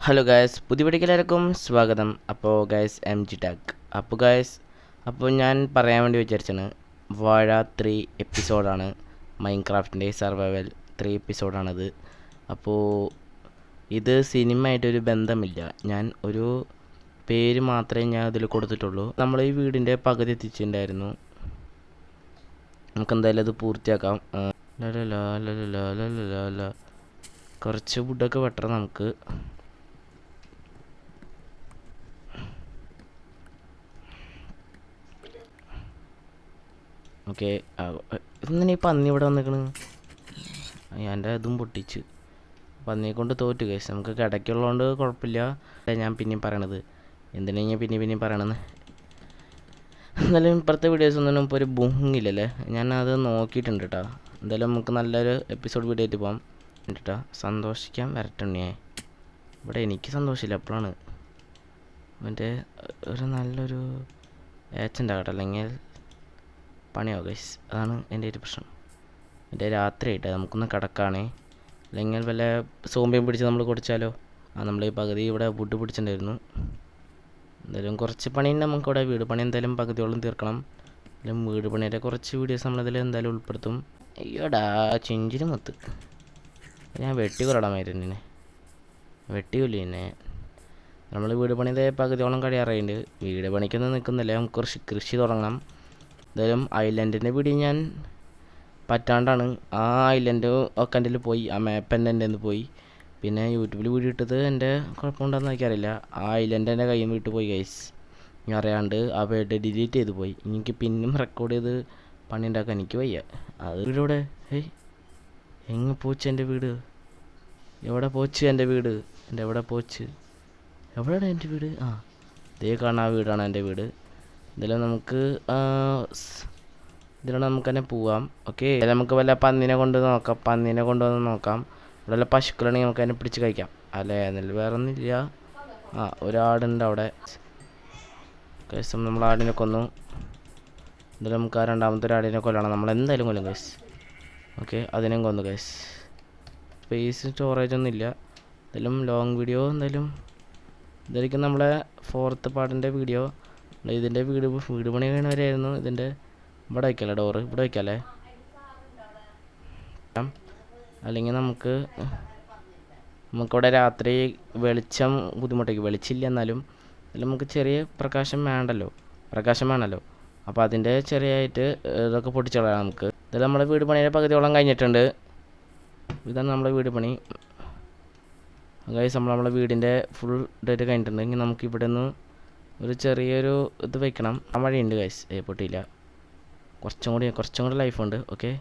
Hello guys, പുതിയ വീഡിയോയിലേക്കും സ്വാഗതം. അപ്പോൾ ഗായ്സ്, MG ടാഗ്. അപ്പോൾ ഞാൻ പറയാൻ വേണ്ടി വിചാരിച്ചാണ്, വാഴ 3 എപ്പിസോഡാണ്. മൈൻക്രാഫ്റ്റിൻ്റെ സർവൈവൽ 3 എപ്പിസോഡാണത്. അപ്പോൾ ഇത് സിനിമയായിട്ടൊരു ബന്ധമില്ല. ഞാൻ ഒരു പേര് മാത്രമേ ഞാൻ ഇതിൽ കൊടുത്തിട്ടുള്ളൂ. നമ്മൾ ഈ വീടിൻ്റെ പകുതി എത്തിച്ചിട്ടുണ്ടായിരുന്നു. നമുക്കെന്തായാലും അത് പൂർത്തിയാക്കാം. കുറച്ച് വുഡൊക്കെ വെട്ടണം നമുക്ക്. ഓക്കെ, ഇങ്ങനെ ഈ പന്നി ഇവിടെ വന്നിക്കണ്. എൻ്റെ ഇതും പൊട്ടിച്ച് പന്നിയെ കൊണ്ട് തോറ്റു കേസ്. നമുക്ക് കിടക്കുള്ളതുകൊണ്ട് കുഴപ്പമില്ല. ഞാൻ പിന്നെയും പറയണത് എന്തിനാ ഞാൻ പിന്നെയും പറയണമെന്ന്. എന്തായാലും ഇപ്പോഴത്തെ വീഡിയോസൊന്നും ഇപ്പോൾ ഒരു ബുങ്ങില്ലല്ലേ. ഞാൻ അത് നോക്കിയിട്ടുണ്ട് കേട്ടോ. എന്തായാലും നമുക്ക് നല്ലൊരു എപ്പിസോഡ് വീഡിയോ ആയിട്ട് പോകാം കേട്ടോ. സന്തോഷിക്കാൻ വരട്ടുണ്ണിയേ. ഇവിടെ എനിക്ക് സന്തോഷമില്ല. അപ്പോഴാണ് മറ്റേ ഒരു നല്ലൊരു ഏച്ചുണ്ടാകട്ടെ, അല്ലെങ്കിൽ പണിയാവും ഗൈസ്. അതാണ് എൻ്റെ ഒരു പ്രശ്നം. എൻ്റെ രാത്രിയായിട്ട് നമുക്കൊന്ന് കിടക്കുകയാണേ. അല്ലെങ്കിൽ വല്ല സോമ്പിയും പിടിച്ച് നമ്മൾ കുടിച്ചാലോ. നമ്മൾ ഈ പകുതി ഇവിടെ വുഡ് പിടിച്ചിട്ടുണ്ടായിരുന്നു. എന്തായാലും കുറച്ച് പണിയുണ്ട് നമുക്കിവിടെ. വീട് പണി എന്തായാലും പകുതിയോളം തീർക്കണം. അല്ലെങ്കിൽ വീട് പണിയുടെ കുറച്ച് വീഡിയോസ് നമ്മളിതിൽ എന്തായാലും ഉൾപ്പെടുത്തും. അയ്യോടാ, ചിഞ്ചിന് മൊത്ത് ഞാൻ വെട്ടി കൊല്ലടാമായിരുന്നു. വെട്ടിയില്ല എന്നെ. നമ്മൾ വീട് പണിയുടെ പകുതിയോളം കഴിയാറായിട്ടുണ്ട്. വീട് പണിക്കൊന്നും നിൽക്കുന്നില്ല. നമുക്ക് കൃഷി തുടങ്ങണം. എന്തായാലും ഐലൻഡിൻ്റെ വീഡിയോ ഞാൻ പറ്റാണ്ടാണ് ആ ഐലൻഡ് ഒക്കെ എൻ്റെ പോയി. ആ മാപ്പ് എൻ്റെ നിന്ന് പോയി. പിന്നെ യൂട്യൂബിൽ വീഡിയോ ഇട്ടത് എൻ്റെ കുഴപ്പമുണ്ടെന്ന് എനിക്കറിയില്ല. ആ ഐലൻഡ് എൻ്റെ കയ്യിൽ നിന്ന് വിട്ട് പോയി ഗൈസ്. ഞാൻ അറിയാണ്ട് ആ വേർഡ് ഡിലീറ്റ് ചെയ്ത് പോയി. എനിക്ക് പിന്നും റെക്കോർഡ് ചെയ്ത് പണി ഉണ്ടാക്കാൻ എനിക്ക് വയ്യ. അത് വീടോടെ എങ്ങ് പോച്ച് എൻ്റെ വീട്. എവിടെ പോച്ച് എൻ്റെ വീട്? എവിടെ പോച്ച്? എവിടെയാണ് എൻ്റെ വീട്? ഇതേ കാണാൻ ആ വീടാണ് എൻ്റെ വീട്. ഇതിലാണ് നമുക്ക് തന്നെ പോവാം. ഓക്കെ, നമുക്ക് വല്ല പന്നീനെ കൊണ്ടുവന്ന് നോക്കാം. ഇവിടെ വല്ല പശുക്കളാണെങ്കിൽ നമുക്ക് അതിനെ പിടിച്ച് കഴിക്കാം. അല്ലേ, എന്നില്ല വേറെ ഒന്നുമില്ല. ഒരാടുണ്ട് അവിടെ. കേസ് നമ്മൾ ആടിനെ കൊന്നു. എന്തായാലും നമുക്ക് ആ രണ്ടാമത്തെ ഒരു ആടിനെ കൊല്ലണം. നമ്മൾ എന്തായാലും കൊല്ലും കേസ്. ഓക്കെ, അതിനെയും കൊന്നു കേസ്. സ്പേസ് സ്റ്റോറേജ് ഒന്നും ഇല്ല. എന്തായാലും ലോങ് വീഡിയോ ഇതായിരിക്കും നമ്മളെ 4th പാർട്ടിൻ്റെ വീഡിയോ. ഇതിൻ്റെ വീട് പണി കഴിയണവരായിരുന്നു. ഇതിൻ്റെ ഇവിടെ വയ്ക്കല്ലേ, ഡോറ് ഇവിടെ വയ്ക്കാല്ലേ. അല്ലെങ്കിൽ നമുക്കിവിടെ രാത്രി വെളിച്ചം ബുദ്ധിമുട്ടായിരിക്കും. വെളിച്ചില്ല എന്നാലും നമുക്ക് ചെറിയ പ്രകാശം വേണമല്ലോ. അപ്പോൾ അതിൻ്റെ ചെറിയായിട്ട് ഇതൊക്കെ പൊട്ടിച്ചോളാം നമുക്ക്. ഇതിൽ നമ്മുടെ വീട് പണിയുടെ പകുതിയോളം കഴിഞ്ഞിട്ടുണ്ട്. ഇതാണ് നമ്മുടെ വീട് പണി ഗൈസ്. നമ്മളെ വീടിൻ്റെ ഫുൾ ഡേറ്റ് കഴിഞ്ഞിട്ടുണ്ടെങ്കിൽ നമുക്ക് ഇവിടെ നിന്ന് ഒരു ചെറിയൊരു ഇത് വയ്ക്കണം. ആ വഴിയുണ്ട് ഗൈസ്. പൊട്ടിയില്ല. കുറച്ചും കൂടി ലൈഫുണ്ട്. ഓക്കെ,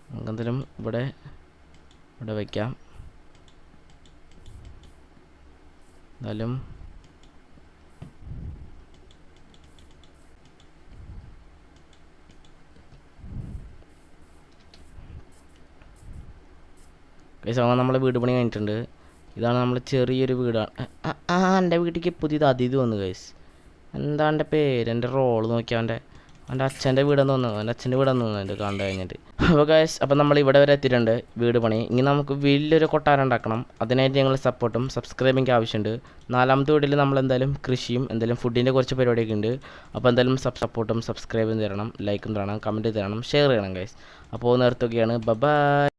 നമുക്കെന്തെങ്കിലും ഇവിടെ വയ്ക്കാം. എന്നാലും നമ്മളെ വീട് പണി കഴിഞ്ഞിട്ടുണ്ട്. ഇതാണ് നമ്മൾ ചെറിയൊരു വീടാണ്. എൻ്റെ വീട്ടിലേക്ക് പുതിയത് അതിഥി വന്നു ഗൈസ്. എന്താ എൻ്റെ പേര്? എൻ്റെ റോള് നോക്കിയാൽ എൻ്റെ അച്ഛൻ്റെ വീടെന്ന് തോന്നുന്നു. എൻ്റെ അച്ഛൻ്റെ വീടെന്ന് തോന്നുന്നു എൻ്റെ കണ്ടു കഴിഞ്ഞിട്ട്. അപ്പോൾ നമ്മൾ ഇവിടെ വരെ എത്തിയിട്ടുണ്ട് വീട് പണി. ഇനി നമുക്ക് വലിയൊരു കൊട്ടാരം ഉണ്ടാക്കണം. അതിനായിട്ട് ഞങ്ങൾ സപ്പോർട്ടും സബ്സ്ക്രൈബിങ് ആവശ്യമുണ്ട്. 4ാമത്തെ വീട്ടിൽ നമ്മൾ എന്തായാലും കൃഷിയും ഫുഡിൻ്റെ കുറച്ച് പരിപാടിയൊക്കെ ഉണ്ട്. അപ്പോൾ എന്തായാലും സപ്പോർട്ടും സബ്സ്ക്രൈബും തരണം, ലൈക്കും തരണം, കമൻറ്റ് തരണം, ഷെയർ ചെയ്യണം ഗൈസ്. അപ്പോൾ നിർത്തുകയാണ്. ബൈ.